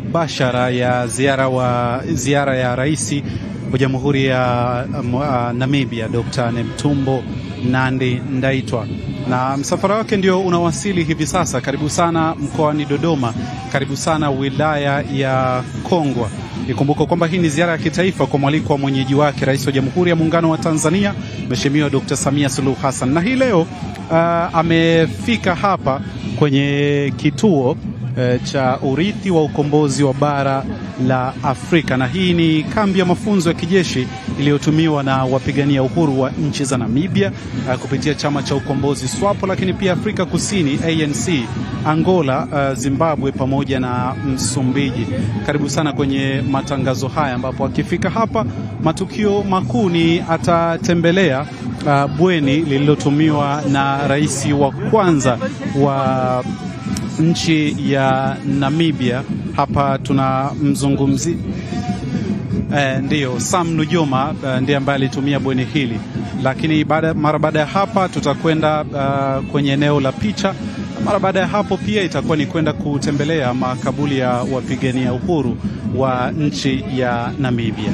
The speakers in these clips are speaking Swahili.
mubashara ya ziara ya Rais wa Jamhuri ya Namibia Dr. Netumbo Nandi-Ndaitwah, na msafara wake ndio unawasili hivi sasa. Karibu sana mkoani Dodoma, karibu sana wilaya ya Kongwa. Nikumbuka kwamba hii ni ziara ya kitaifa kwa mwaliko wa mwenyeji wake Rais wa Jamhuri ya Muungano wa Tanzania Mheshimiwa Dr. Samia Suluhu Hassan, na hii leo amefika hapa kwenye kituo cha urithi wa ukombozi wa bara la Afrika, na hii ni kambi ya mafunzo ya kijeshi iliyotumiwa na wapigania uhuru wa nchi za Namibia kupitia chama cha ukombozi SWAPO, lakini pia Afrika Kusini ANC, Angola, Zimbabwe pamoja na Msumbiji. Karibu sana kwenye matangazo haya, ambapo akifika hapa matukio makuu ni atatembelea bweni lililotumiwa na rais wa kwanza wa nchi ya Namibia. Hapa tunamzungumzi ndio Sam Nujoma, ndiye ambaye alitumia bweni hili, lakini mara baada ya hapa tutakwenda kwenye eneo la picha. Mara baada ya hapo pia itakuwa ni kwenda kutembelea makaburi ya wapigania uhuru wa nchi ya Namibia.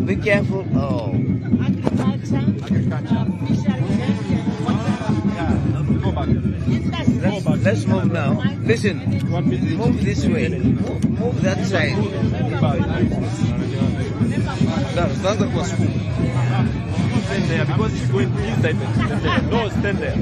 Be careful. Oh. Let's move now. Listen, move this way. Move that side. Stand there because it's going inside. No, stand there.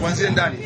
Kuanzia ndani.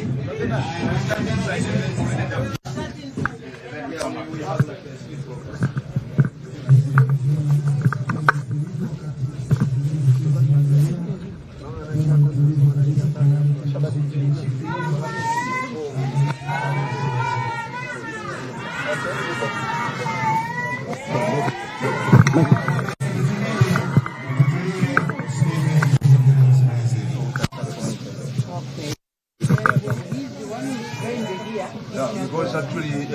Because actually,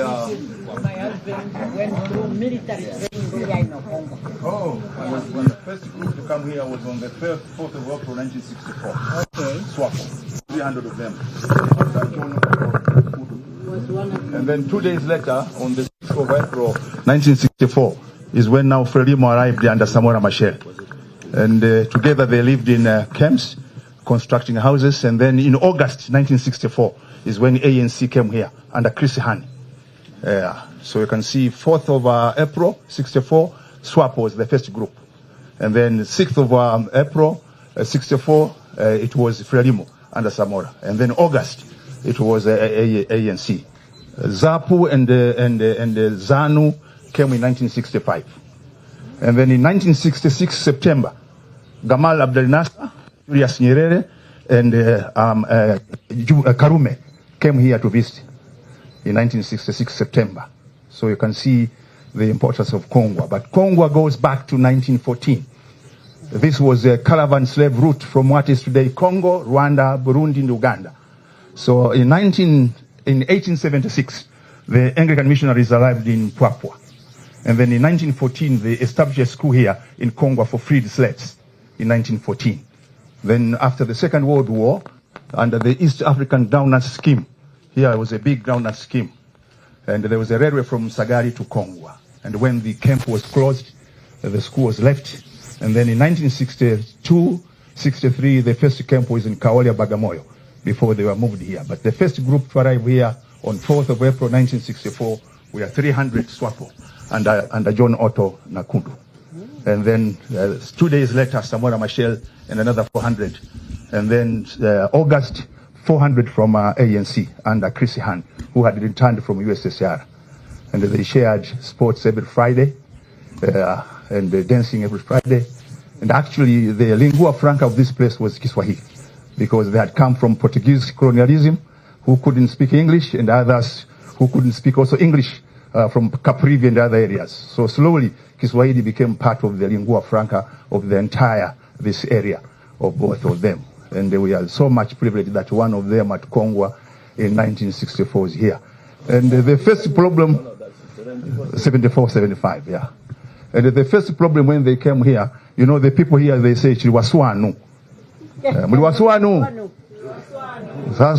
my husband went through military training here in Kongwa. oh, when the first group to come here was on the 4th of April 1964. Okay. Swapo, 300 of them. Was one of And then 2 days later, on the 6th of April 1964, is when now Frelimo arrived under Samora Machel. And together they lived in camps, constructing houses. And then in August 1964 is when ANC came here under Chris Hani. So you can see 4th of April 64, SWAPO was the first group. And then 6th of April 64, it was Frelimo under Samora. And then August, it was ANC. ZAPU and ZANU came in 1965. And then in 1966, September, Gamal Abdel Nasser, Julius Nyerere, and Karume came here to visit in 1966, September. So you can see the importance of Kongwa. But Kongwa goes back to 1914. This was a caravan slave route from what is today Congo, Rwanda, Burundi, and Uganda. So in 1876, the Anglican missionaries arrived in Papua. And then in 1914, they established a school here in Kongwa for freed slaves in 1914. Then after the Second World War, under the East African Groundnut Scheme, here was a big groundnut scheme. And there was a railway from Sagari to Kongwa. And when the camp was closed, the school was left. And then in 1962, 63, the first camp was in Kaolia, Bagamoyo, before they were moved here. But the first group to arrive here on 4th of April 1964, we are 300 SWAPO under John Otto Nakundu. And then 2 days later, Samora Machel and another 400. And then August, 400 from ANC under Chris Han, who had returned from USSR. And they shared sports every Friday and dancing every Friday. And actually, the lingua franca of this place was Kiswahili, because they had come from Portuguese colonialism, who couldn't speak English, and others who couldn't speak also English from Caprivi and other areas. So slowly, Kiswahili became part of the lingua franca of the entire this area of both of them. And we are so much privileged that one of them at Kongwa in 1964 is here. And the first problem, 74, 75, yeah. And the first problem when they came here, you know, the people here, they say, Chiliwaswanu. Mliwaswanu.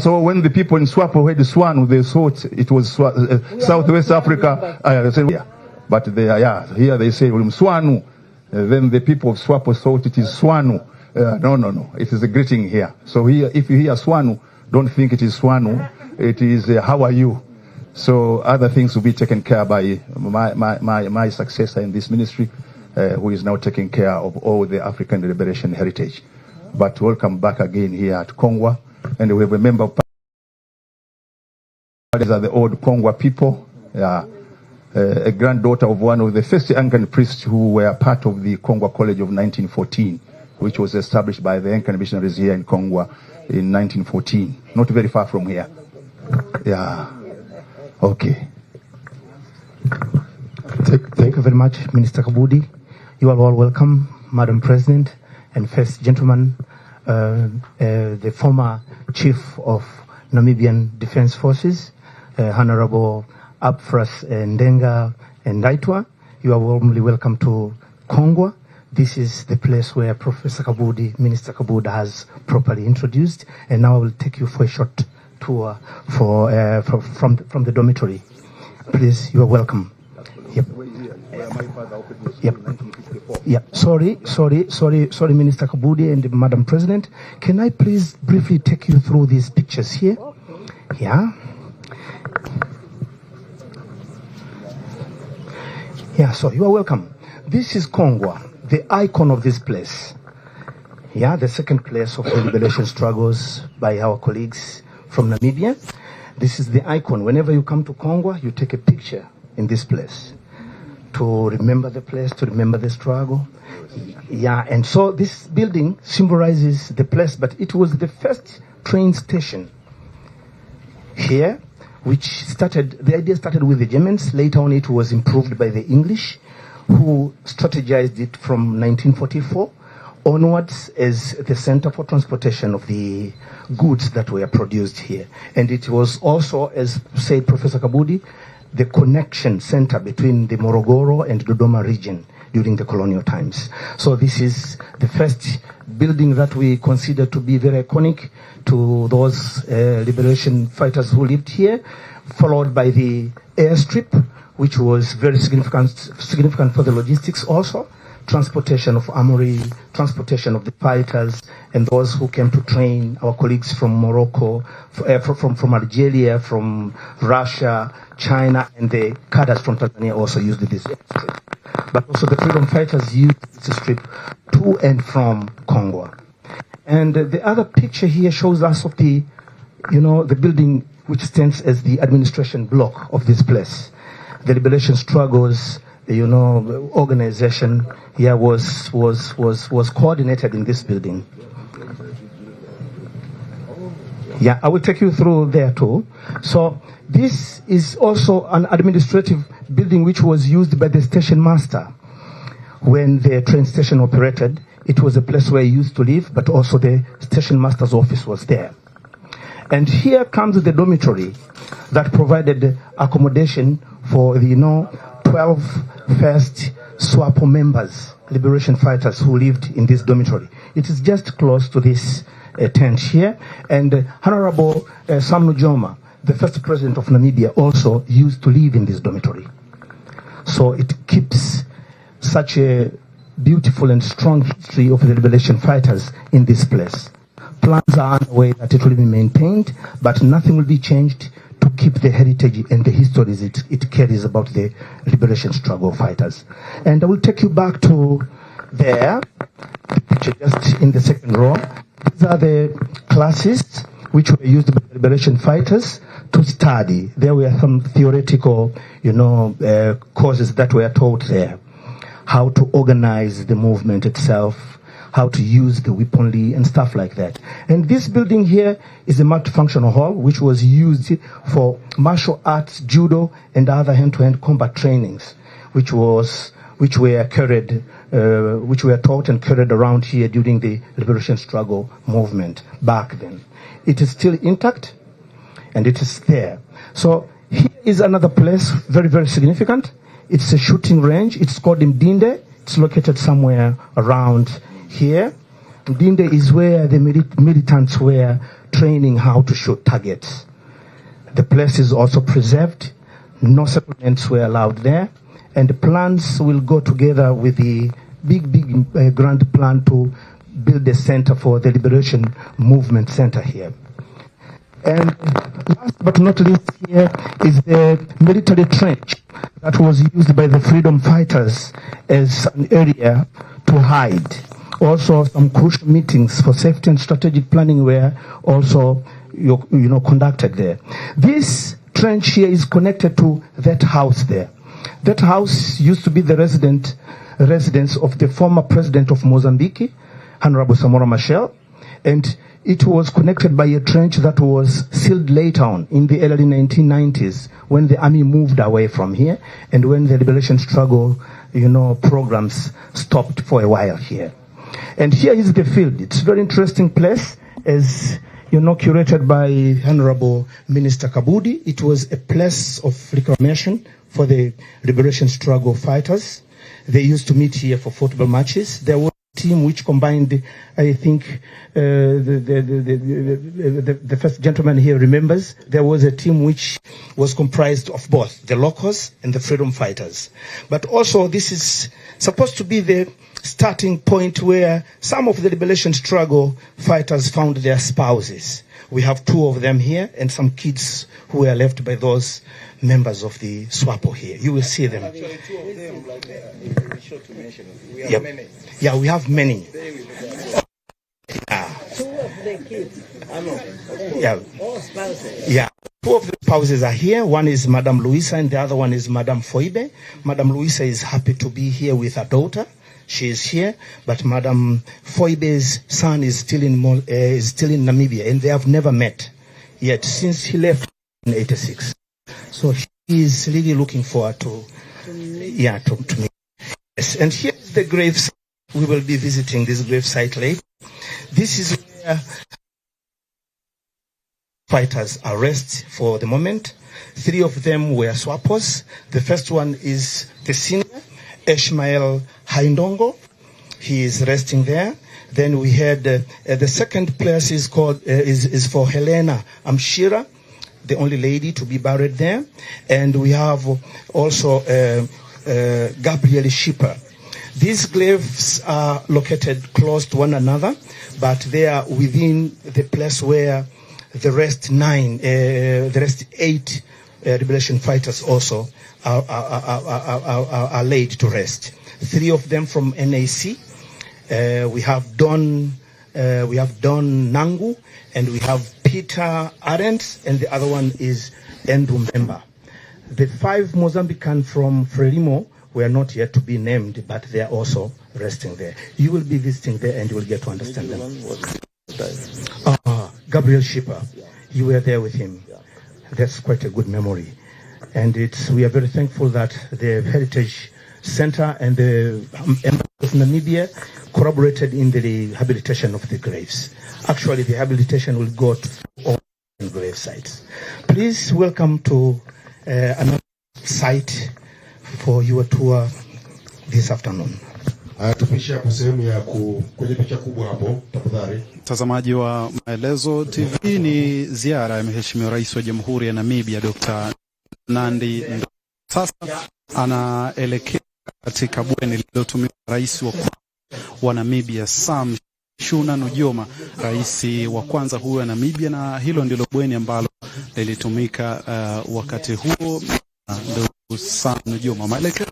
So when the people in Swapo heard Swanu, they thought it was Southwest Africa. They said, yeah. But they, here they say Swanu. Then the people of Swapo thought it is Swanu. No. It is a greeting here. So here, if you hear Swanu, don't think it is Swanu. It is how are you? So other things will be taken care by my successor in this ministry, who is now taking care of all the African liberation heritage. But welcome back again here at Kongwa. And we have a member of these are the old Kongwa people. A granddaughter of one of the first Anglican priests who were part of the Kongwa College of 1914, which was established by the Anglican missionaries here in Kongwa in 1914. Not very far from here. Yeah. Okay. Thank you very much, Minister Kabudi. You are all welcome, Madam President and First Gentleman, the former Chief of Namibian Defense Forces, Honorable Abfras Ndenga Ndaitwah. You are warmly welcome to Kongwa. This is the place where Professor Kabudi, Minister Kabudi has properly introduced, and now I will take you for a short tour from the dormitory. Please, you are welcome. Yep. Yep. Sorry, Minister Kabudi and Madam President. Can I please briefly take you through these pictures here? Yeah. Yeah, so you are welcome. This is Kongwa, the icon of this place. Yeah, the second place of the liberation struggles by our colleagues from Namibia. This is the icon. Whenever you come to Kongwa, you take a picture in this place to remember the place, to remember the struggle. Yeah, and so this building symbolizes the place, but it was the first train station here, which the idea started with the Germans. Later on, it was improved by the English, who strategized it from 1944 onwards as the center for transportation of the goods that were produced here. And it was also, as said Professor Kabudi, the connection center between the Morogoro and Dodoma region during the colonial times. So this is the first building that we consider to be very iconic to those liberation fighters who lived here, followed by the airstrip, which was very significant for the logistics also, transportation of armory, transportation of the fighters, and those who came to train, our colleagues from Morocco, from Algeria, from Russia, China, and the cadres from Tanzania also used this strip. But also the freedom fighters used this strip to and from Kongwa. And the other picture here shows us of the building which stands as the administration block of this place. The liberation struggles, organization here was coordinated in this building. Yeah, I will take you through there too. So this is also an administrative building which was used by the station master. When the train station operated, it was a place where he used to live, but also the station master's office was there. And here comes the dormitory that provided accommodation for the 12 first SWAPO members, liberation fighters who lived in this dormitory. It is just close to this tent here. And Honorable Sam Nujoma, the first president of Namibia, also used to live in this dormitory. So it keeps such a beautiful and strong history of the liberation fighters in this place. Plans are underway that it will be maintained, but nothing will be changed to keep the heritage and the histories it carries about the liberation struggle fighters. And I will take you back to there, the picture just in the second row. These are the classes which were used by the liberation fighters to study. There were some theoretical, courses that were taught there. How to organize the movement itself, how to use the weaponry and stuff like that. And this building here is a multifunctional hall which was used for martial arts, judo, and other hand-to-hand combat trainings, which were taught and carried around here during the liberation struggle movement back then. It is still intact, and it is there. So here is another place, very, very significant. It's a shooting range. It's called Mdinde. It's located somewhere around here. Mdinde is where the militants were training how to shoot targets. The place is also preserved. No settlements were allowed there. And the plans will go together with the big grand plan to build a center for the Liberation Movement Center here. And last but not least here is the military trench that was used by the freedom fighters as an area to hide. Also, some crucial meetings for safety and strategic planning were also conducted there. This trench here is connected to that house there. That house used to be the residence of the former president of Mozambique, Honorable Samora Machel, and it was connected by a trench that was sealed later on in the early 1990s when the army moved away from here and when the liberation struggle, programs stopped for a while here. And here is the field. It's a very interesting place, as curated by Honorable Minister Kabudi. It was a place of reclamation for the liberation struggle fighters. They used to meet here for football matches. There was a team which combined, I think, the first gentleman here remembers, there was a team which was comprised of both the locals and the freedom fighters. But also this is supposed to be the starting point where some of the liberation struggle fighters found their spouses. We have 2 of them here and some kids who were left by those members of the SWAPO here. You will see them. Actually, 2 of them, like we short to mention. We have many. Yeah, we have many. the kids. Yeah. All spouses. Yeah. Two of the spouses are here. One is Madam Luisa and the other one is Madam Foibe. Madam Luisa is happy to be here with her daughter. She is here, but Madam Foibe's son is still in Namibia, and they have never met yet since he left in 86. So she is really looking forward to meet. Yes, and here is the grave. We will be visiting this grave site later. This is where fighters are rest for the moment. 3 of them were swappers. The first one is the senior, Ishmael Haindongo. He is resting there. Then we had the second place is called is for Helena Amshira, the only lady to be buried there. And we have also Gabriel Schipper. These graves are located close to one another, but they are within the place where the rest 8 liberation fighters also are laid to rest. 3 of them from NAC. We have Don Nangu, and we have Peter Arendt, and the other one is Andrew Mbemba. The 5 Mozambican from Frelimo were not yet to be named, but they are also resting there. You will be visiting there and you will get to understand them. Gabriel Schipper, you were there with him. That's quite a good memory. And we are very thankful that the Heritage Center and the Embassy of Namibia corroborated in the rehabilitation of the graves. Actually, the rehabilitation will go to all grave sites. Please welcome to another site for your tour this afternoon. Tupisha hapo sehemu ya kwenye picha kubwa hapo tafadhali. Mtazamaji wa Maelezo TV, ni ziara ya Mheshimiwa Rais wa Jamhuri ya Namibia Dr. Nandi-Ndaitwah. Sasa anaelekea katika bweni lililotumiwa Rais wa Namibia Sam Shafishuna Nujoma, rais wa kwanza huyu wa Namibia, na hilo ndilo bweni ambalo lilitumika wakati huo ndio Sam Nujoma. Maelekezo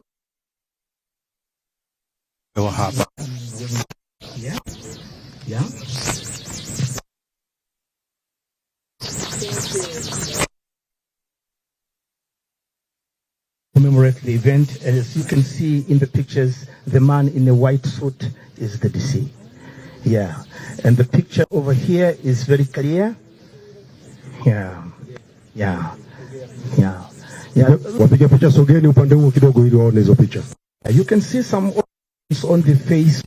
hapa. Yeah. Commemorate the event. As you can see in the pictures, the man in a white suit is the DC. Yeah. And the picture over here is very clear. Yeah. Yeah. Yeah. Yeah. Wapiga picha sogeni upande huo kidogo ili waone hizo picha. You can see some on the face.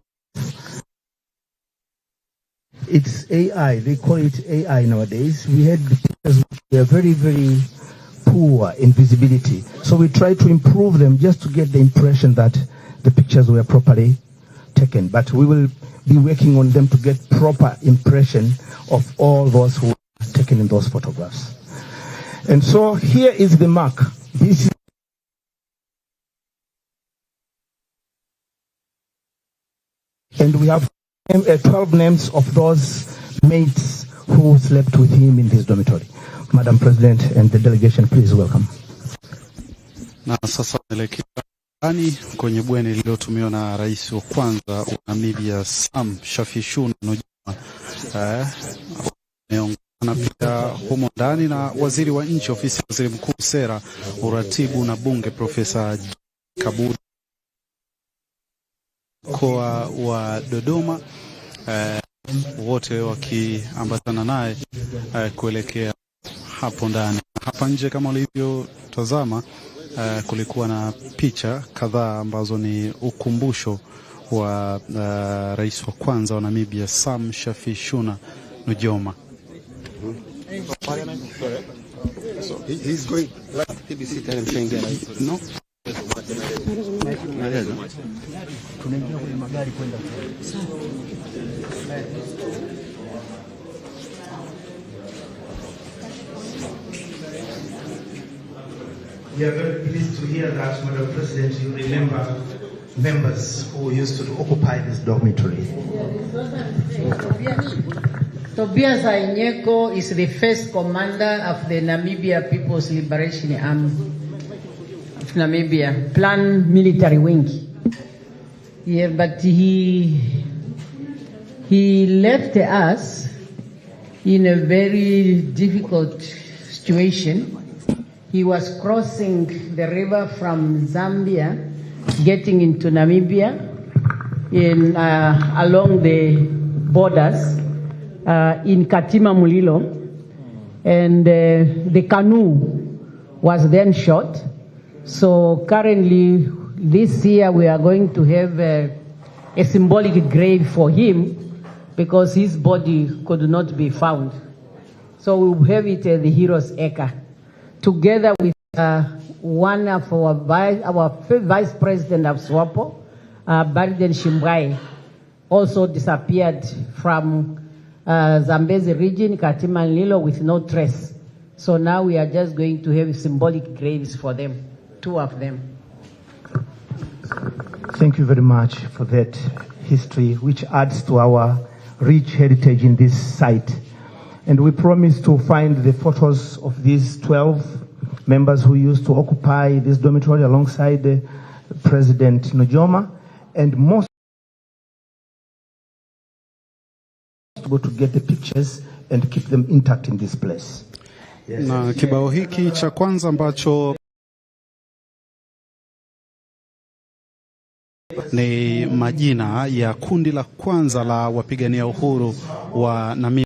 It's AI. They call it AI nowadays. We had pictures which were very, very poor in visibility. So we try to improve them just to get the impression that the pictures were properly taken. But we will be working on them to get proper impression of all those who were taken in those photographs. And so here is the mark. This is and we have 12 names of those mates who slept with him in this dormitory. Madam President and the delegation, please welcome. Na sasa naelekea ndani kwenye bweni lililotumiwa na rais wa kwanza wa Namibia Sam Shafishuna Nujoma. Na pia humo ndani na waziri wa nchi ofisi ya waziri mkuu, sera, uratibu na bunge, Profesa Kabudi, mkoa wa Dodoma, wote wakiambatana naye kuelekea hapo ndani. Hapa nje kama ulivyotazama, kulikuwa na picha kadhaa ambazo ni ukumbusho wa rais wa kwanza wa Namibia Sam Shafishuna Nujoma. So he's going to be seated and saying that. No. We are very pleased to hear that, Madam President, you remember members who used to occupy this dormitory. Tobias Ainyeko is the first commander of the Namibia People's Liberation Army of Namibia, Plan Military Wing. Yeah, but he left us in a very difficult situation. He was crossing the river from Zambia, getting into Namibia, along the borders in Katima Mulilo, and the canoe was then shot. So currently, this year we are going to have a symbolic grave for him because his body could not be found. So we will have it at the Heroes Acre, together with one of our vice president of SWAPO, Bariden Shimbrai, also disappeared from Zambezi region, Katima Lilo, with no trace. So now we are just going to have symbolic graves for them, 2 of them. Thank you very much for that history, which adds to our rich heritage in this site. And we promise to find the photos of these 12 members who used to occupy this dormitory alongside President Nujoma, and most to get the pictures and keep them intact in this place. Yes. Na kibao hiki cha kwanza ambacho ni majina ya kundi la kwanza la wapigania uhuru wa Namibia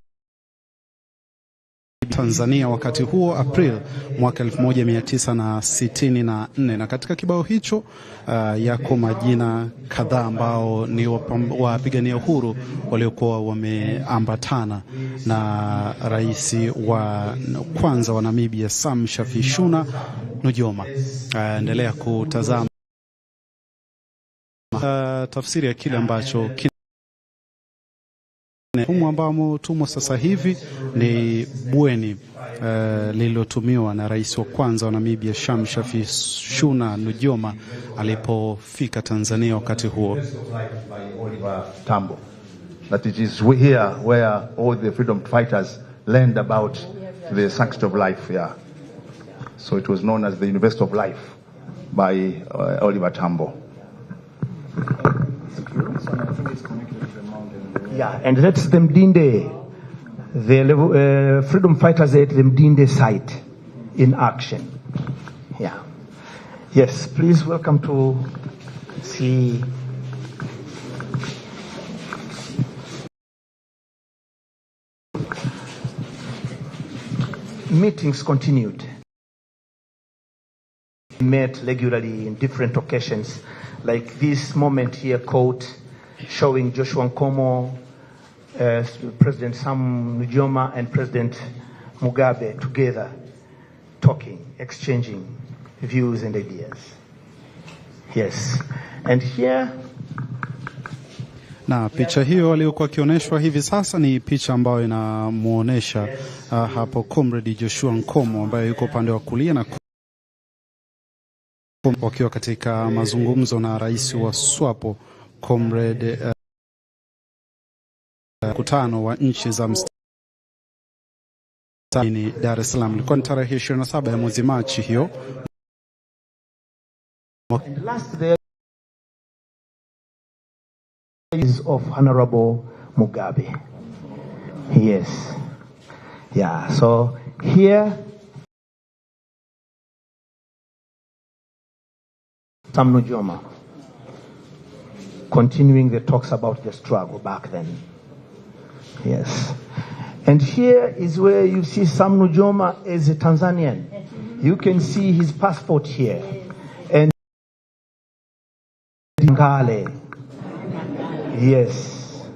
Tanzania wakati huo April mwaka 1964, na katika kibao hicho yako majina kadhaa ambao ni wapigania uhuru waliokuwa wameambatana na rais wa kwanza wa Namibia Sam Shafishuna Nujoma. Endelea kutazama tafsiri ya kile ambacho humu ambamo tumo sasa hivi ni bweni lililotumiwa na rais wa kwanza wa Namibia Sam Shafishuna Nujoma alipofika Tanzania wakati huo. Tambo. That it is here where all the freedom fighters learned about the sanctity of life. Yeah. So it was known as the University of Life by Oliver Tambo. Yeah, and that's the Mdinde, the freedom fighters at the Mdinde site in action. Yeah. Yes, please welcome to see. Meetings continued. We met regularly in different occasions, like this moment here, quote, showing Joshua Nkomo, President Sam Nujoma and President Mugabe together, talking, exchanging views and ideas. Yes. And here, na picha hiyo aliyokuwa akionyeshwa hivi sasa ni picha ambayo inamuonesha hapo Comrade Joshua Nkomo ambaye yuko upande wa kulia na wakiwa katika mazungumzo na rais wa SWAPO Comrade mkutano wa nchi za mstani Dar es Salaam. Ilikuwa ni tarehe 27 ya mwezi Machi hiyo. And last there is of Honorable Mugabe. Yes. Yeah, so here Sam Nujoma continuing the talks about the struggle back then. Yes. And here is where you see Sam Nujoma as a Tanzanian. You can see his passport here. And Ngale. Yes.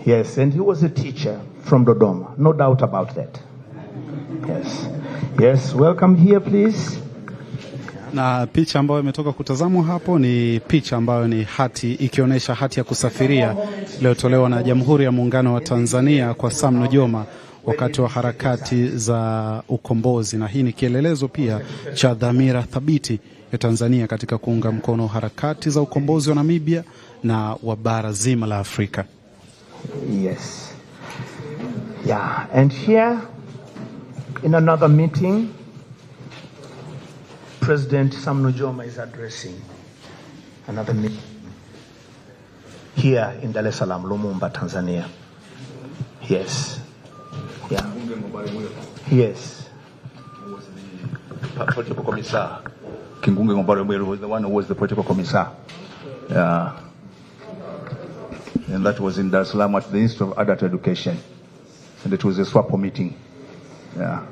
Yes, and he was a teacher from Dodoma. No doubt about that. Yes. Yes, welcome here please. Na picha ambayo imetoka kutazamwa hapo ni picha ambayo ni hati ikionyesha hati ya kusafiria iliyotolewa na Jamhuri ya Muungano wa Tanzania kwa Sam Nujoma wakati wa harakati za ukombozi, na hii ni kielelezo pia cha dhamira thabiti ya Tanzania katika kuunga mkono harakati za ukombozi wa Namibia na wa bara zima la Afrika. Yes. Yeah, and here in another meeting President Sam Nujoma is addressing another meeting here in Dar es Salaam, Lumumba, Tanzania. Yes. Yes. Who was the political commissar? Kingunge Ngombaremwele was the one who was the political commissar. And that was in Dar es Salaam at the Institute of Adult Education. And it was a SWAPO meeting. Yeah.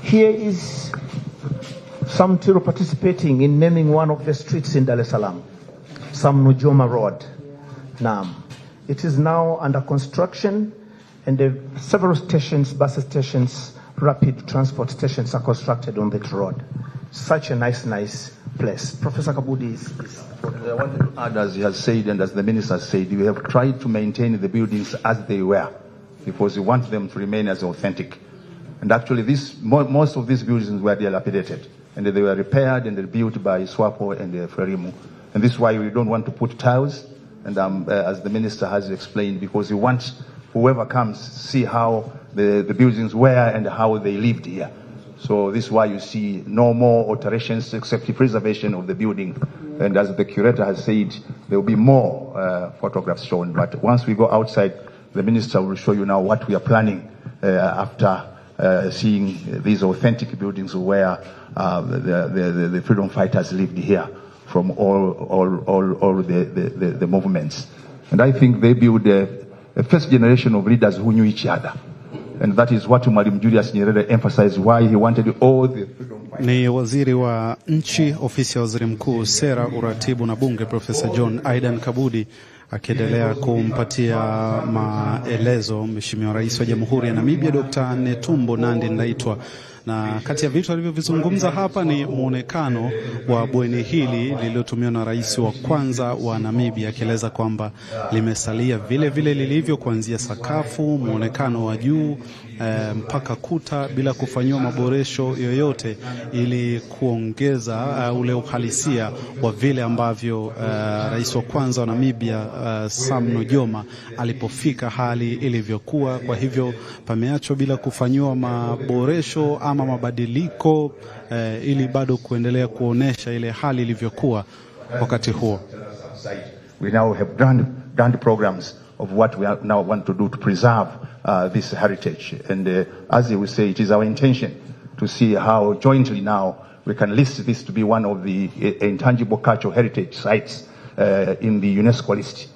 Here is some Tiro participating in naming one of the streets in Dar es Salaam, Sam Nujoma Road, Nam. It is now under construction, and several stations, bus stations, rapid transport stations are constructed on that road. Such a nice place. Professor Kabudi is I wanted to add, as he has said and as the minister said, we have tried to maintain the buildings as they were because we want them to remain as authentic. And actually, most of these buildings were dilapidated, and they were repaired and rebuilt by SWAPO and Frelimu. And this is why we don't want to put tiles, and as the minister has explained, because we want whoever comes see how the buildings were and how they lived here. So this is why you see no more alterations except the preservation of the building. And as the curator has said, there will be more photographs shown. But once we go outside, the minister will show you now what we are planning after seeing these authentic buildings where the freedom fighters lived here from all the movements. And I think they build a first generation of leaders who knew each other. And that is what Mwalimu Julius Nyerere emphasized why he wanted all the freedom fighters. Ni waziri wa nchi, ofisi ya waziri mkuu, sera, uratibu na bunge, Profesa John Aidan Kabudi, akiendelea kumpatia maelezo Mheshimiwa Rais wa Jamhuri ya Namibia Dr. Netumbo Nandi-Ndaitwah. Na kati ya vitu alivyovizungumza hapa ni muonekano wa bweni hili lililotumiwa na rais wa kwanza wa Namibia, akieleza kwamba limesalia vile vile lilivyo, kuanzia sakafu, muonekano wa juu mpaka kuta, bila kufanyiwa maboresho yoyote, ili kuongeza ule uhalisia wa vile ambavyo rais wa kwanza wa Namibia Sam Nujoma alipofika hali ilivyokuwa. Kwa hivyo pameachwa bila kufanyiwa maboresho ama mabadiliko, ili bado kuendelea kuonesha ile hali ilivyokuwa wakati huo. We now have done programs of what we now want to do to preserve this heritage. And as we say, it is our intention to see how jointly now we can list this to be one of the intangible cultural heritage sites in the UNESCO list.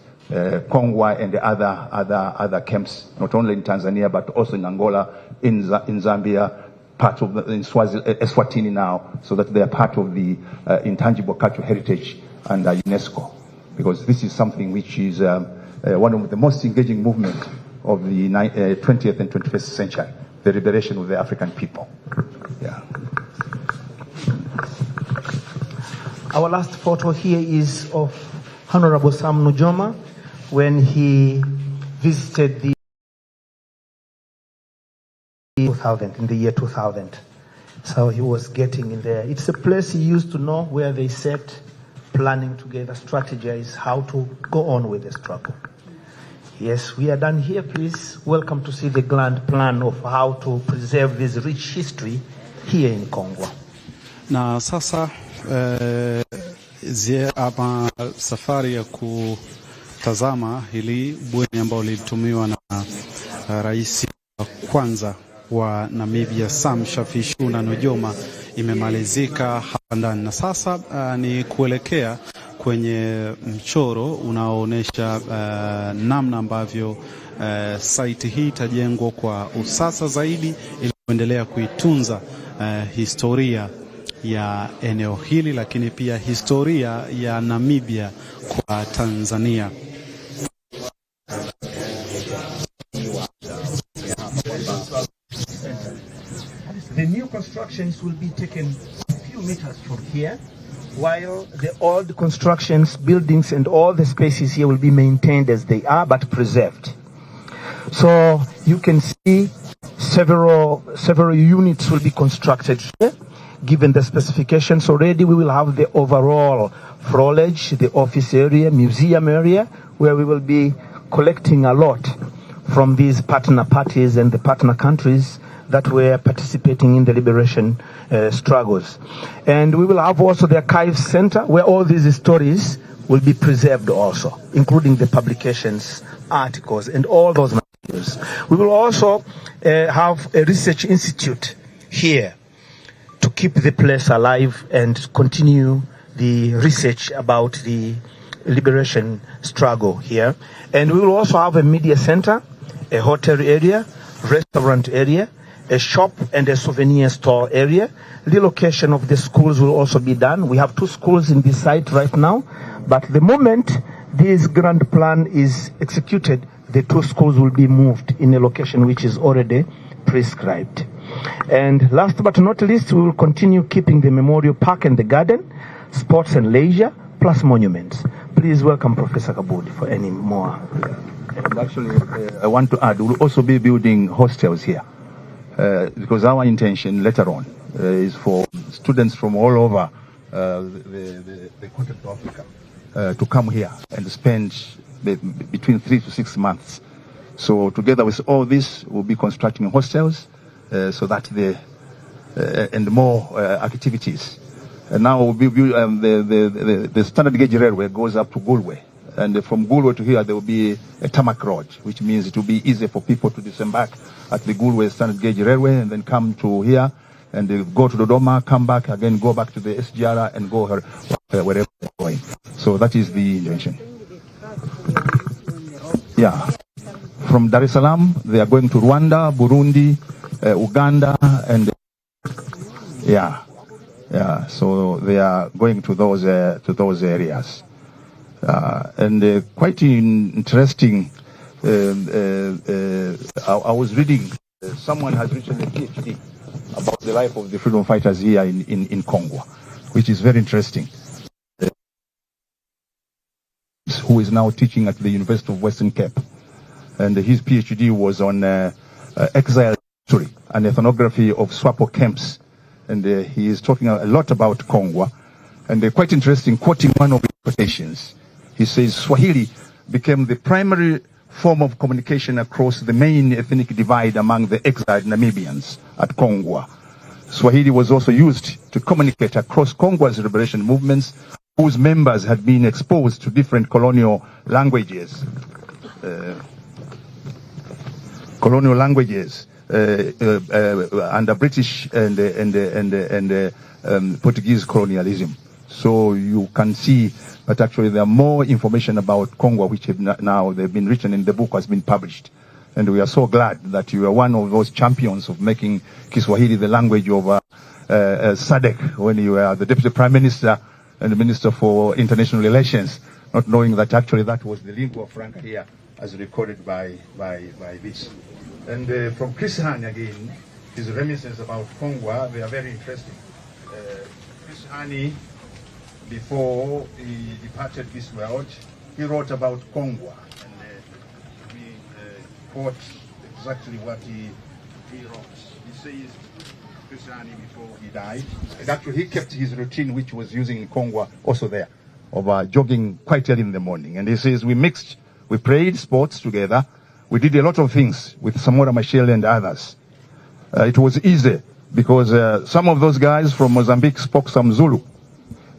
Kongwa and the other camps, not only in Tanzania but also in Angola, in Zambia, part of in Eswatini now, so that they are part of the intangible cultural heritage under UNESCO. Because this is something which is one of the most engaging movements of the 20th and 21st century, the liberation of the African people. Yeah. Our last photo here is of Honorable Sam Nujoma when he visited the 2000, in the year 2000. So he was getting in there. It's a place he used to know, where they sat, planning together, strategize how to go on with the struggle. Yes, we are done here. Please welcome to see the grand plan of how to preserve this rich history here in Kongwa. Na sasa ama safari ya kutazama hili bweni ambalo lilitumiwa na rais wa kwanza wa Namibia Sam Shafishuna Nujoma imemalizika hapa ndani, na sasa ni kuelekea kwenye mchoro unaoonyesha namna ambavyo site hii itajengwa kwa usasa zaidi, ili kuendelea kuitunza historia ya eneo hili, lakini pia historia ya Namibia kwa Tanzania. The new constructions will be taken a few meters from here, while the old constructions, buildings and all the spaces here will be maintained as they are but preserved. So you can see several units will be constructed here. Given the specifications already, we will have the overall florage, the office area, museum area, where we will be collecting a lot from these partner parties and the partner countries that were participating in the liberation struggles. And we will have also the archive center, where all these stories will be preserved also, including the publications, articles, and all those materials. We will also have a research institute here to keep the place alive and continue the research about the liberation struggle here. And we will also have a media center, a hotel area, restaurant area, a shop and a souvenir store area. Relocation of the schools will also be done. We have 2 schools in this site right now, but the moment this grand plan is executed, the 2 schools will be moved in a location which is already prescribed. And last but not least, we will continue keeping the memorial park and the garden, sports and leisure, plus monuments. Please welcome Professor Kabudi for any more. And actually, I want to add, we'll also be building hostels here. Because our intention later on is for students from all over the continent of Africa to come here and spend between 3 to 6 months. So together with all this, we'll be constructing hostels so that and more activities. And now we'll be, the standard gauge railway goes up to Gulwe. And from Gulwe to here, there will be a tarmac road, which means it will be easy for people to disembark at the Gulwe standard gauge railway and then come to here and go to Dodoma, come back, again go back to the Ziiara and go wherever they're going. So that is the intention. Yeah. From Dar es Salaam, they are going to Rwanda, Burundi, Uganda, and yeah. So they are going to those areas. And quite interesting, I was reading, someone has written a PhD about the life of the freedom fighters here in Kongwa, which is very interesting. Who is now teaching at the University of Western Cape. And his PhD was on exile history and ethnography of SWAPO camps. And he is talking a lot about Kongwa. And quite interesting, quoting one of his quotations. He says, Swahili became the primary form of communication across the main ethnic divide among the exiled Namibians at Kongwa. Swahili was also used to communicate across Kongwa's liberation movements, whose members had been exposed to different colonial languages. Under British and Portuguese colonialism. So you can see that actually there are more information about Kongwa which have now they've been written in the book has been published. And we are so glad that you are one of those champions of making Kiswahili the language of SADC when you were the Deputy Prime Minister and the Minister for International Relations, not knowing that actually that was the lingua franca here as recorded by this. And from Chris Han again, his reminiscences about Kongwa, they are very interesting. Chris Hani, before he departed this world, he wrote about Kongwa. And we quote exactly what he wrote. He says, Chris Hani, before he died, and actually he kept his routine, which was using in Kongwa, also there, of jogging quite early in the morning. And he says, we played sports together. We did a lot of things with Samora Machel and others. It was easy because some of those guys from Mozambique spoke some Zulu.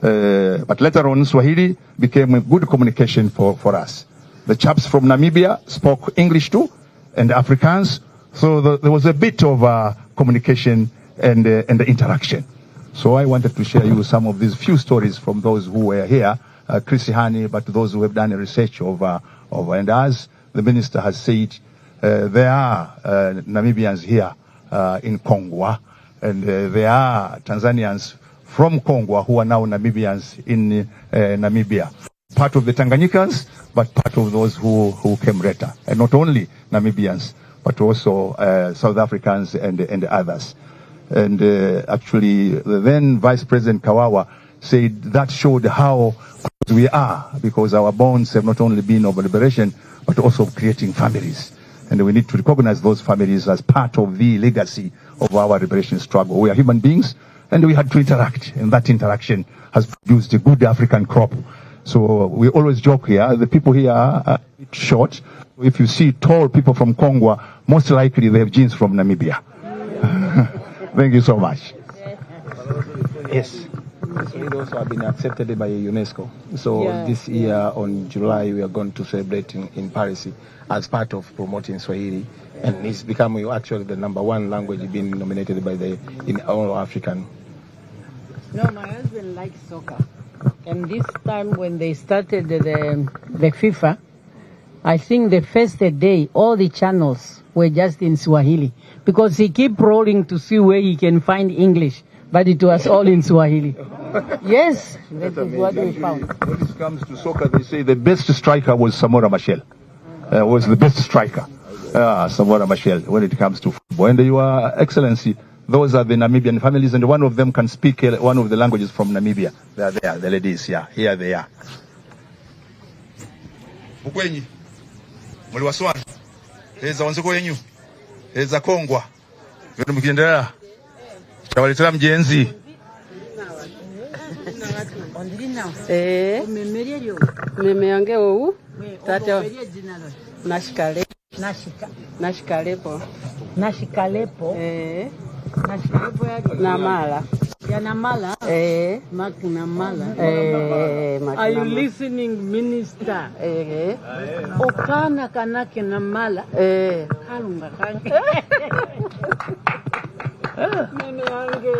But later on, Swahili became a good communication for us. The chaps from Namibia spoke English too, and Afrikaans. So there was a bit of communication and interaction. So I wanted to share you some of these few stories from those who were here, Chris Hani, but those who have done a research and as the minister has said, there are Namibians here in Kongwa, and there are Tanzanians from Kongwa who are now Namibians in Namibia. Part of the Tanganyikans, but part of those who came later. And not only Namibians, but also South Africans and others. And actually, the then Vice President Kawawa said that showed how close we are, because our bonds have not only been of liberation, but also of creating families. And we need to recognize those families as part of the legacy of our liberation struggle. We are human beings, and we had to interact, and that interaction has produced a good African crop. So we always joke here, the people here are short. If you see tall people from Kongwa, most likely they have genes from Namibia. Thank you so much. Yes. Swahili also have been accepted by UNESCO. So this year on July we are going to celebrate in Paris as part of promoting Swahili, and it's becoming actually the #1 language being nominated by in all African. No, my husband likes soccer, and this time when they started the FIFA, I think the first day all the channels were just in Swahili because he kept rolling to see where he can find English, but it was all in Swahili. Yes, that is what we found. When it comes to soccer, they say the best striker was Samora Machel. Was the best striker, Samora Machel, when it comes to football. And Your Excellency, those are the Namibian families, and one of them can speak one of the languages from Namibia. They are there, the ladies, yeah. Here they are. Mukwenyi, muli waswana, heza wanziko yenyu, heza Kongwa, venu mkiendelea, tawalitela mjenzi. Memeonge ou, tato, nashikalepo. Nashikalepo. Nashikalepo yake. Namala. Ya Namala. Mark Namala. Are you listening, Minister? Okana kanake Namala. Kalunga kanke. Memeonge.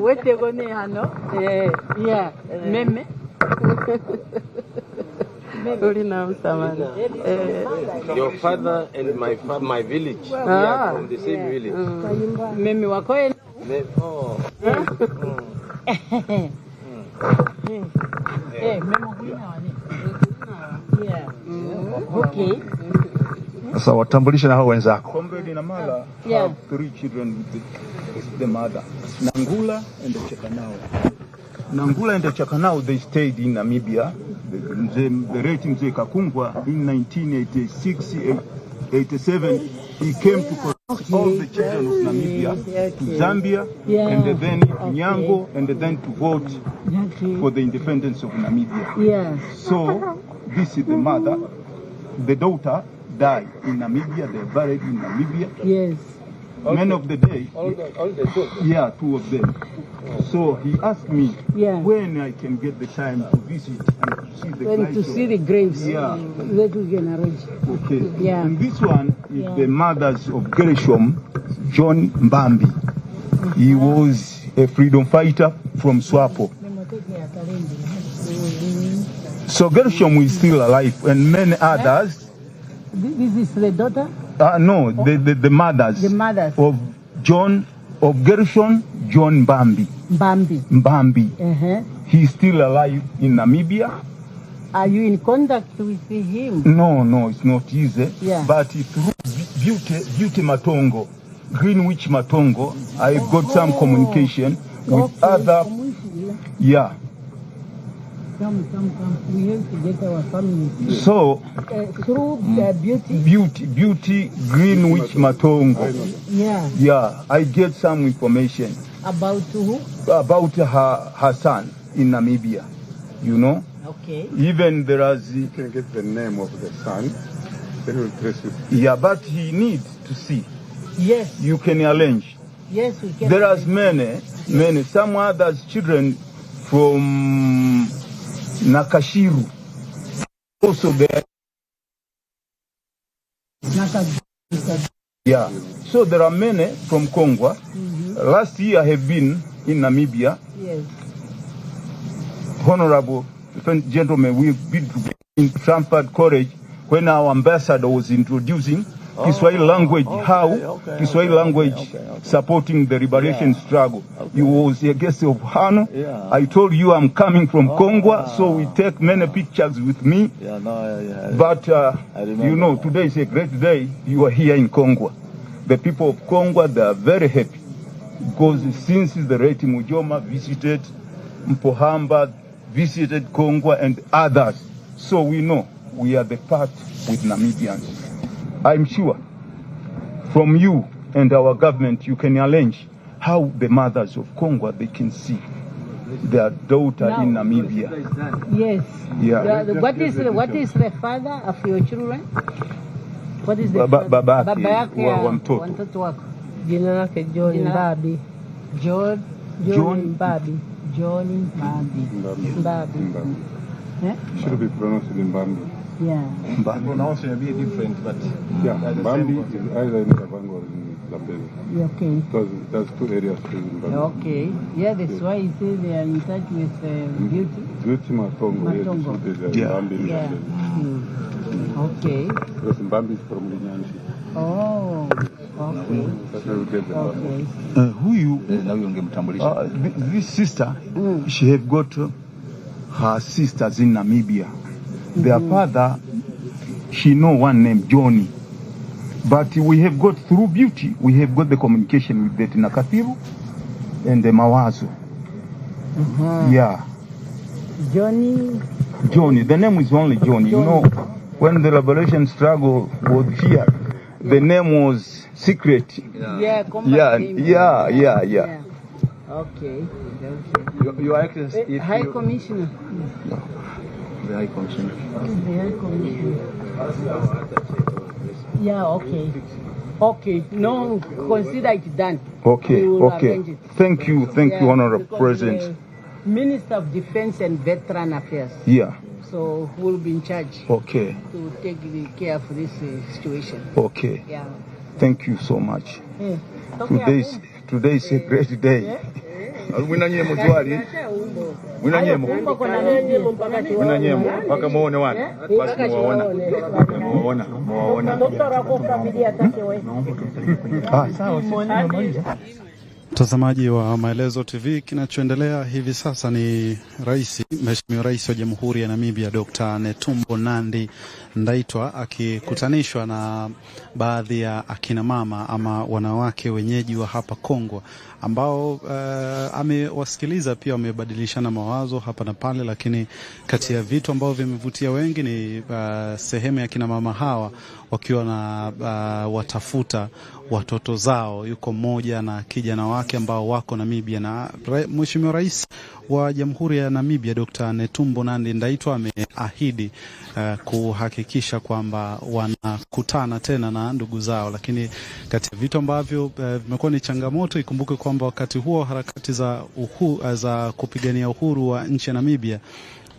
Wete gone hano. Yeah. Meme. Your father and my village, we are from the same village. Meme wako Okay. Sasa watambulishe na hao wenzako. Comrade Namala have 3 children with the mother, Nangula and the Chekanao. Nangula and the Chekanao, they stayed in Namibia. The rating Kongwa in 1986-87, he came to collect all the children of Namibia to Zambia, and then to Nyango, and then to vote for the independence of Namibia. So this is the mother. The daughter died in Namibia. They buried in Namibia. Men of the day. All the two? Yeah, 2 of them. So he asked me when I can get the time to visit and to see the graves. To see the graves. Yeah. That we can arrange. Okay. Yeah. And this one is the mothers of Gershom, John Mbambi. He was a freedom fighter from Swapo. So Gershom is still alive, and many others. This is the daughter? No, the mothers. The mothers. Of Gershom, John Mbambi. Mbambi. He's still alive in Namibia. Are you in contact with him? No, it's not easy. Yeah. But through Beauty Matongo, Greenwich Matongo, I've got some communication with other. Yeah. Come. We have to get our family. So, through Beauty Greenwich Matongo. Yeah, I get some information. About who? About her son in Namibia, you know. Okay. Even there is. You can get the name of the son. Then we'll trace it. Yeah, but he needs to see. Yes. You can arrange. Yes, we can. There are many. Some others children from Nakashiru. Also there. Yeah. So there are many from Kongwa. Last year I have been in Namibia. Yes. Honorable gentlemen, we've been in Trafford College when our ambassador was introducing Kiswahili language, Kiswahili language supporting the liberation struggle. He was a guest of Hano. I told you I'm coming from Kongwa, so we take many pictures with me. But, you know, today is a great day. You are here in Kongwa. The people of Kongwa, they are very happy because since the Rais Mujoma visited Mpohamba, visited Kongwa and others, so we know we are the part with Namibians. I'm sure from you and our government you can arrange how the mothers of Kongwa, they can see their daughter in Namibia. Yes. Yeah. What is the father of your children? What is the baba yake wa mtoto? Watoto wako. Jina lake John Mbabi. John John Mbabi. Johnny Mbabi. Mbabi. Should be pronounced Mbambi. Yeah. But pronunciation may be different, but yeah, Mbambi is either in Kavango or in Lambele. Okay. Because there's 2 areas to Mbambi. Okay. Yeah, that's why you say they are in touch with Beauty. Beauty Matongo. Yeah. Yeah. Okay. Because Mbambi is from Linyanshi. Oh. Okay. Who you? This sister, she have got her sisters in Namibia. Their father, she know one named Johnny. But we have got, through Beauty, we have got the communication with the Tinakathiru and the Mawazo. Yeah. Johnny, the name is only Johnny. You know, when the liberation struggle was here, the name was secret. Yeah. Okay. Your Excellency, High Commissioner. No. The High Commissioner. The High Commissioner. Yeah, okay. Okay, no, consider it done. Okay. Thank you, Honorable President. Minister of Defense and Veteran Affairs. Yeah. So who will be in charge? Okay. To take the care of this situation. Okay. Yeah. Thank you so much. Yeah. Today is a great day. Mwinanyemo twali. Mwinanyemo mpaka muone watu. Basi muwaona. Sawa. Mtazamaji wa Maelezo TV, kinachoendelea hivi sasa ni Mheshimiwa Rais wa Jamhuri ya Namibia Dr. Netumbo Nandi-Ndaitwah akikutanishwa na baadhi ya akina mama ama wanawake wenyeji wa hapa Kongwa ambao amewasikiliza, pia wamebadilishana mawazo hapa na pale, lakini kati ya vitu ambavyo vimevutia wengi ni sehemu ya kina mama hawa wakiwa na watafuta watoto zao. Yuko mmoja na kijana wake ambao wako Namibia, na Mheshimiwa Rais wa Jamhuri ya Namibia Dr. Netumbo Nandi-Ndaitwah ameahidi kuhakikisha kwamba wanakutana tena na ndugu zao. Lakini kati ya vitu ambavyo vimekuwa ni changamoto, ikumbuke kwamba wakati huo harakati za kupigania uhuru wa nchi ya Namibia,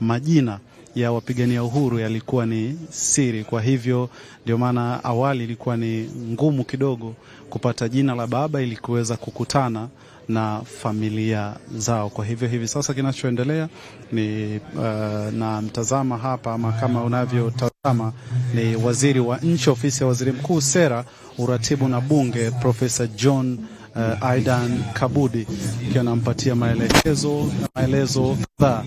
majina ya wapigania uhuru yalikuwa ni siri. Kwa hivyo ndio maana awali ilikuwa ni ngumu kidogo kupata jina la baba ili kuweza kukutana na familia zao. Kwa hivyo hivi sasa kinachoendelea ni na mtazama hapa, ama kama unavyotazama, ni waziri wa nchi ofisi ya waziri mkuu, sera, uratibu na bunge, Profesa John Aidha Kabudi, akiwa anampatia maelezo kadhaa.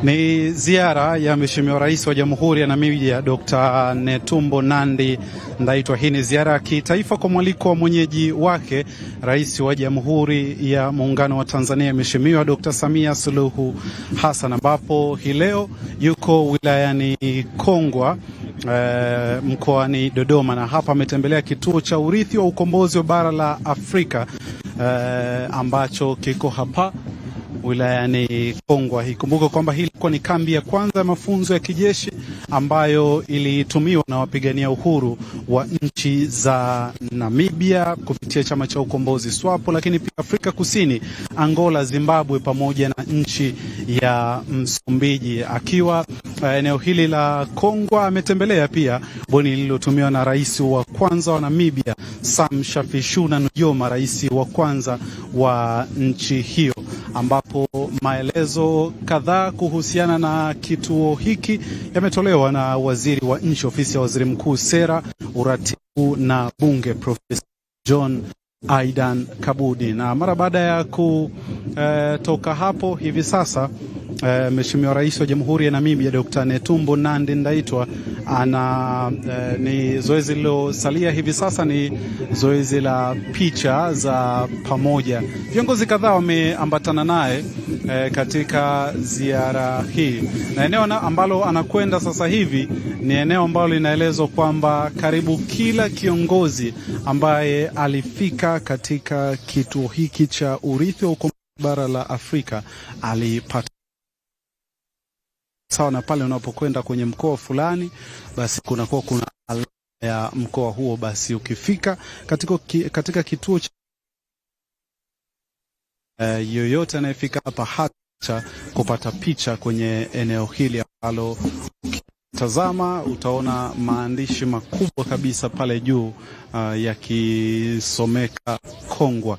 Ni ziara ya Mheshimiwa Rais wa Jamhuri ya Namibia Dr. Netumbo Nandi-Ndaitwah. Hii ni ziara ya kitaifa kwa mwaliko wa mwenyeji wake Rais wa Jamhuri ya Muungano wa Tanzania Mheshimiwa Dr. Samia Suluhu Hassan, ambapo hii leo yuko wilayani Kongwa mkoani Dodoma, na hapa ametembelea kituo cha urithi wa ukombozi wa bara la Afrika ambacho kiko hapa wilayani Kongwa. Ikumbuke kwamba hii ilikuwa ni kambi ya kwanza ya mafunzo ya kijeshi ambayo ilitumiwa na wapigania uhuru wa nchi za Namibia kupitia chama cha ukombozi SWAPO, lakini pia Afrika Kusini, Angola, Zimbabwe pamoja na nchi ya Msumbiji. Akiwa eneo hili la Kongwa ametembelea pia bweni lililotumiwa na rais wa kwanza wa Namibia Sam Shafishuna Nujoma, rais wa kwanza wa nchi hiyo, ambapo maelezo kadhaa kuhusiana na kituo hiki yametolewa na waziri wa nchi ofisi ya waziri mkuu, sera, uratibu na bunge, Profesa John Aidha Kabudi. Na mara baada ya kutoka hapo, hivi sasa Mheshimiwa Rais wa Jamhuri ya Namibia Dr. Netumbo Nandi-Ndaitwah ni zoezi lilosalia hivi sasa ni zoezi la picha za pamoja. Viongozi kadhaa wameambatana naye katika ziara hii, na eneo ambalo anakwenda sasa hivi ni eneo ambalo linaelezwa kwamba karibu kila kiongozi ambaye alifika katika kituo hiki cha urithi wa ukombozi bara la Afrika alipata. Sawa na pale unapokwenda kwenye mkoa fulani, basi kuna alama ya mkoa huo, basi ukifika katika kituo cha yoyote anayefika hapa hata kupata picha kwenye eneo hili ambalo ukitazama utaona maandishi makubwa kabisa pale juu yakisomeka Kongwa.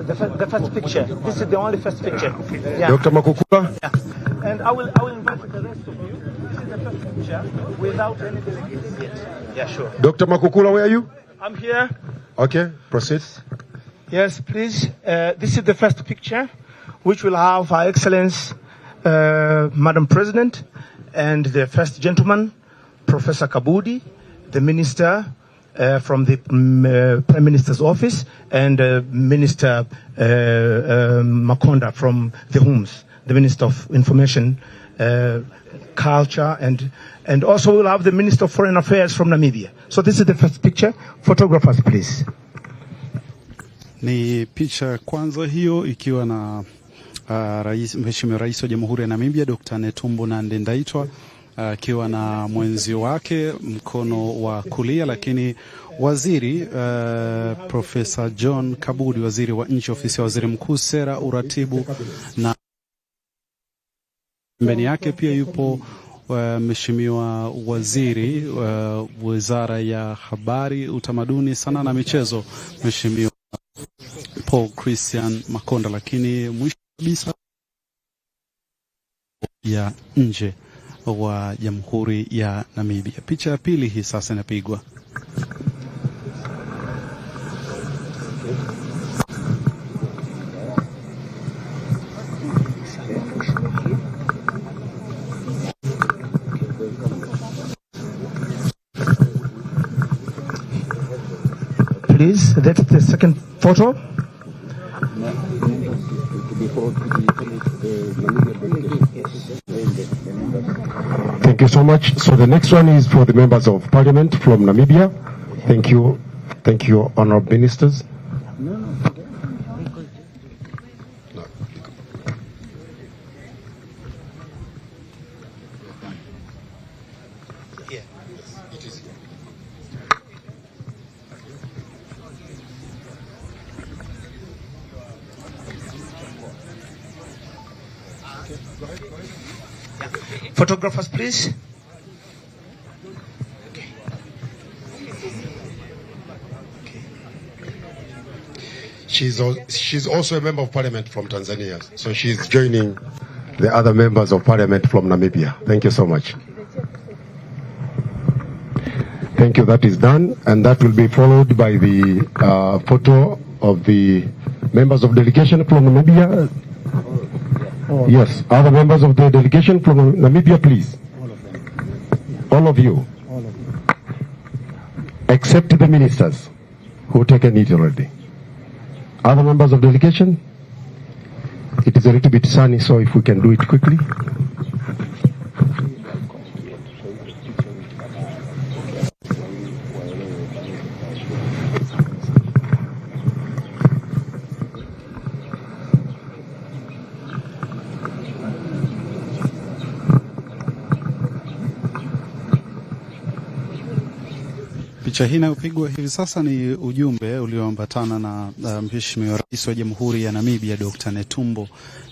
The first picture. This is the only first picture. Yeah. Dr. Makukula. Yeah. And I will invite the rest of you. This is the first picture without any delegates yet. Yeah, sure. Dr. Makukula, where are you? I'm here. Okay, proceed. Yes, please. This is the first picture, which will have Her Excellency, Madam President, and the First Gentleman, Professor Kabudi, the Minister from the Prime Minister's office, and Minister Makonda from the HUMS, the Minister of Information, Culture, and also we'll have the Minister of Foreign Affairs from Namibia. So this is the first picture. Photographers, please. Ni picha kwanza hiyo ikiwa na Mheshimiwa Rais wa Jamhuri ya Namibia Dr. Netumbo Nandi-Ndaitwah akiwa na mwenzi wake mkono wa kulia, lakini waziri Profesa John Kabudi, waziri wa nchi ofisi ya waziri mkuu, sera, uratibu na mbele yake pia yupo Mheshimiwa waziri Wizara ya Habari, Utamaduni, Sanaa na Michezo, Mheshimiwa Paul Christian Makonda, lakini mwisho kabisa ya nje wa Jamhuri ya Namibia. Picha ya pili hii sasa inapigwa. Please, that's the second photo. Thank you so much. So the next one is for the members of Parliament from Namibia. Thank you. Thank you, honorable ministers. Photographers, please. She's also a member of parliament from Tanzania, so she's joining the other members of parliament from Namibia. Thank you so much. Thank you. That is done, and that will be followed by the photo of the members of delegation from Namibia. Yes, other members of the delegation from Namibia, please. All of you. Except the ministers who taken it already. Other members of delegation? It is a little bit sunny, so if we can do it quickly. Picha hii inayopigwa hivi sasa ni ujumbe ulioambatana na Mheshimiwa Rais wa Jamhuri ya Namibia Dr. Netumbo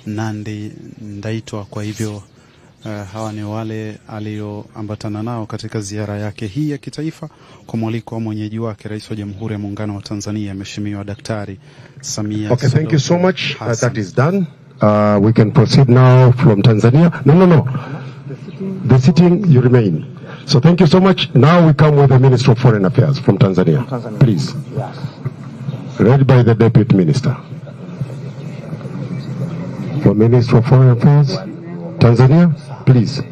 Nandi-Ndaitwah. Kwa hivyo hawa ni wale alioambatana nao katika ziara yake hii ya kitaifa kwa mwaliko wa mwenyeji wake Rais wa Jamhuri ya Muungano wa Tanzania Mheshimiwa Daktari Samia. Okay, thank you so much. That is done. We can proceed now from Tanzania. No. The sitting, you remain. So thank you so much. Now we come with the Minister of Foreign Affairs from Tanzania. Please. Yes. Read by the Deputy Minister. For Minister of Foreign Affairs, Tanzania, please.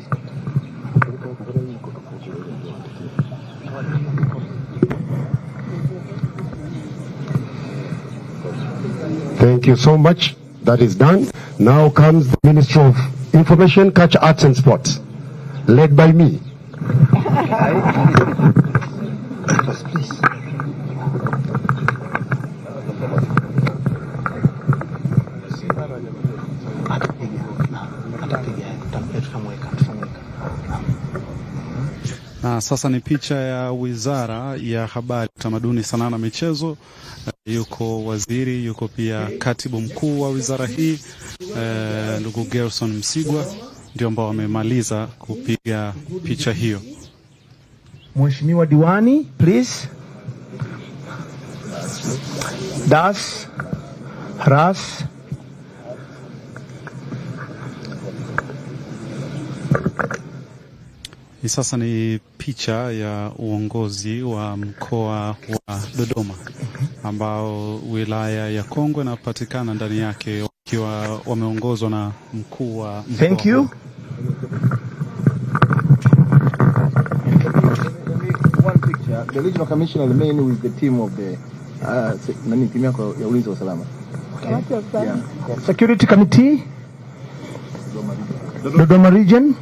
Thank you so much. That is done. Now comes the Minister of Information, Culture, Arts and Sports, led by me. Please. Na sasa ni picha ya Wizara ya Habari, Utamaduni, Sanaa na Michezo. Yuko waziri, yuko pia katibu mkuu wa wizara hii, ndugu Gerson Msigwa, ndio ambao wamemaliza kupiga picha hiyo. Mheshimiwa Diwani, please. Das, Ras. Hii sasa ni picha ya uongozi wa mkoa wa Dodoma ambao wilaya ya Kongwa inapatikana ndani yake, wakiwa wameongozwa na mkuu wa mkoa. Thank you. One picture. The regional commissioner remain with the team of the team yako ya ulinzi wa usalama. Okay. Yeah. Security Committee. Dodoma region.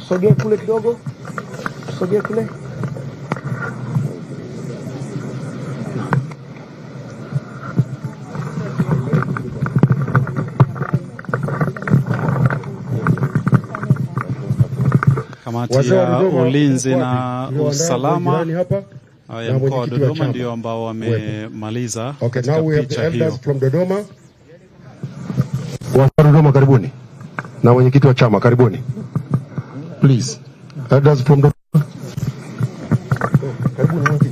Sogea kule kidogo. Sogea kule. Kamati ya ulinzi na usalama ya mkoa wa Dodoma ndio ambao wamemaliza katika picha hiyo. From Dodoma. Wa Dodoma karibuni. Na mwenyekiti wa chama karibuni. Please. Elders from Dodoma. Karibuni.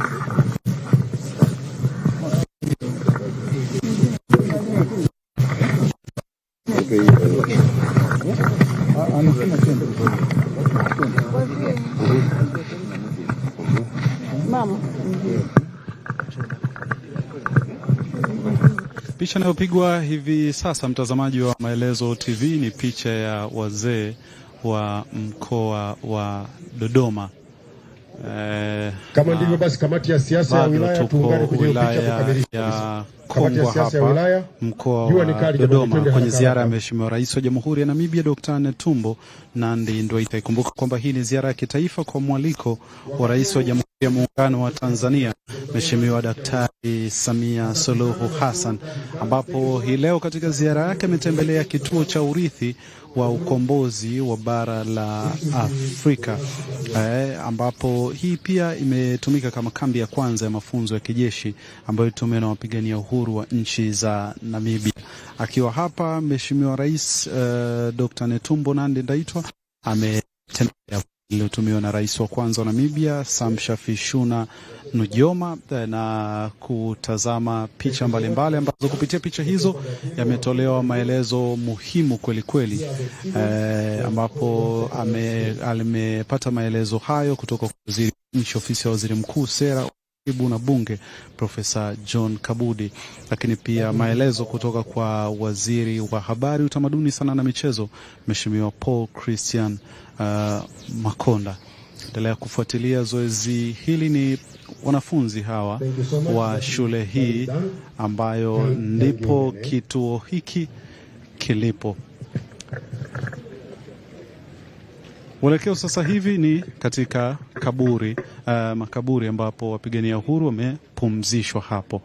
Mama. Picha inayopigwa hivi sasa, mtazamaji wa Maelezo TV, ni picha ya wazee wa mkoa wa Dodoma. Kama ndivyo basi kamati ya siasa ya wilaya tuungane kwenye picha kukamilisha. Kongwa hapa mkoa wa Dodoma kwenye ziara ya Mheshimiwa Rais wa Jamhuri ya Namibia Dr. Netumbo Nandi-Ndaitwah. Ikumbuka kwamba hii ni ziara ya kitaifa kwa mwaliko wa Rais wa Jamhuri ya Muungano wa Tanzania Mheshimiwa Daktari Samia Suluhu Hassan, ambapo hii leo katika ziara yake ametembelea kituo cha urithi wa ukombozi wa bara la Afrika, ambapo hii pia imetumika kama kambi ya kwanza ya mafunzo ya kijeshi ambayo itumiwa na wapigania uhuru wa nchi za Namibia. Akiwa hapa Mheshimiwa Rais Dr. Netumbo Nandi-Ndaitwah ametembelea iliyotumiwa na rais wa kwanza wa Namibia Samshafishuna Nujoma na kutazama picha mbalimbali ambazo kupitia picha hizo yametolewa maelezo muhimu kweli kweli, ambapo amepata maelezo hayo kutoka kwa waziri nchi ofisi ya waziri mkuu sera na bunge Profesa John Kabudi, lakini pia maelezo kutoka kwa waziri wa habari, utamaduni, sanaa na michezo Mheshimiwa Paul Christian Makonda. Endelea kufuatilia zoezi hili. Ni wanafunzi hawa wa shule hii ambayo ndipo kituo hiki kilipo. Mwelekeo sasa hivi ni katika makaburi ambapo wapigania uhuru wamepumzishwa hapo.